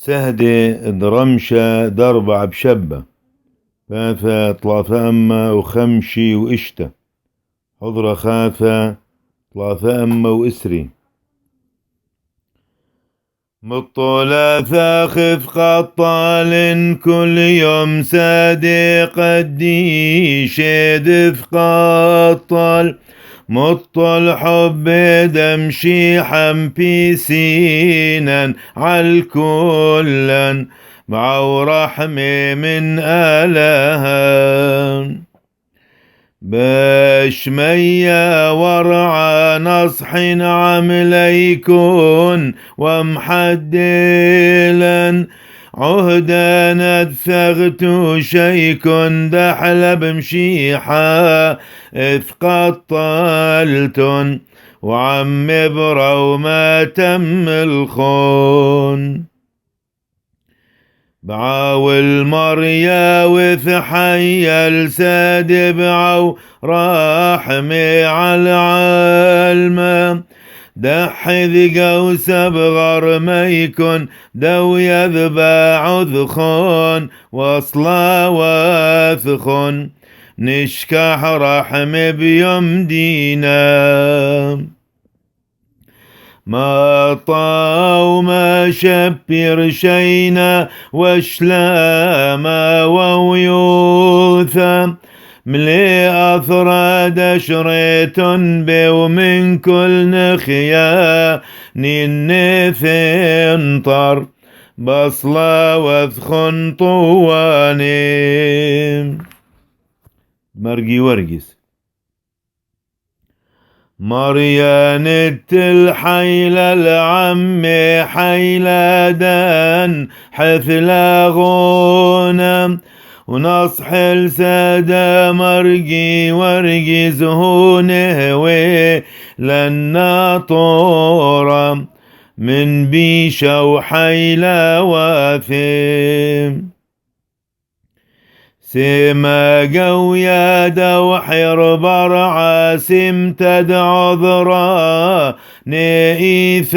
سهدة درمشة دربع بشبة ثلاثة طلافة أما وخمشي وإشتة حضرة خاثة طلافة أما وإسري مطولة ثاخف قطال كل يوم صادق الديش دف قطال مطل حب دمشي حمبي سينا عالكلا معو رحمي من آلها بشمية ورعى نصح عمليكن ومحدلا عهدا ادثغت شيكن دحل بمشيحة اذ قطلتن وعم برو ما تم الخون بعاو المريا وثحي الساد بعو راحمي على العالمة دحذ قوس بغر ما يكون دو يذبع ذخون وصلا وثخون نشكح رحم بيوم دينا ما طاو ما شبر شينا وشلاما وويوثا ملي أثراد شريت بو من كل نخيا ننثنطر بصلا وذخن طواني مرقي ورقس مريان الحيل العم حيلادان حثلا غونا ونصح السادة مرقي ورقي زهونه لنا طورا من بيشا وحيلا واثم سما قويا دوحر برعا سم تدعو ذرا نئيثاولا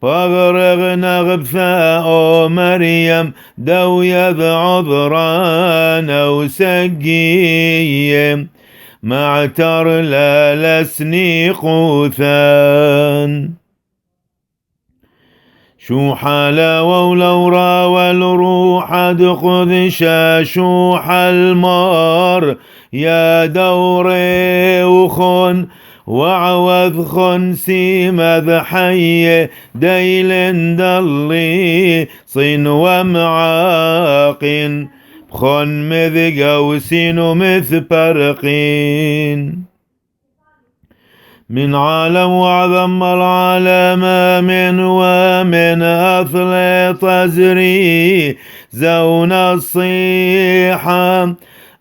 فاغرغ نغبثاء مريم دو يذع ذران وسقيم معتر لا لسني قوثان شو حالا ولورا والروح ادخذ شاشوح المار يا دوري وخن وعوذ خنسي مذحي ديل دلي صين ومعاقين خن مذقوسين ومثبرقين من عالم وعظم العالم من ومن أثل طزري زون الصيحة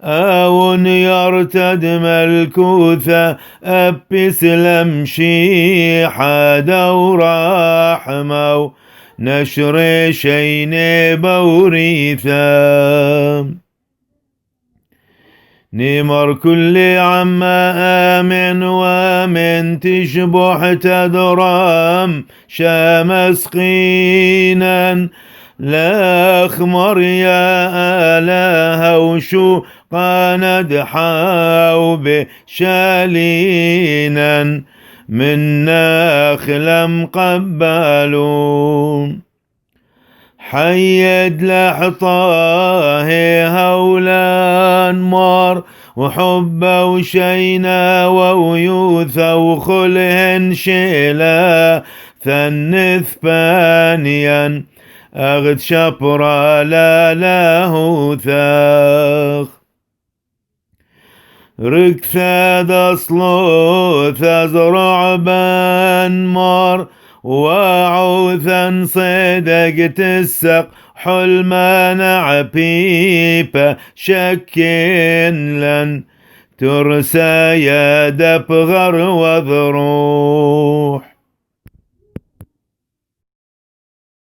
أو يرتد ملكوثة أبس لمشيحة دور رحمة نشر شين بوريثا نمر كل عما آمن ومن تشبح تدرام شامس قينا لا أخمر يا آلها وشو قاند حاو بشالينا من ناخل مقبلون حيد لحطاه هولان مار وحبه وشينا وويوثا وخلهن شيلا ثنث بانيا أغد شبرا لا له ثاخ ركثاد أصلو ثزرع بان مار وعوثا صدق تسق حلما نعبيبا شكين لن ترسى يا دبغر وذرو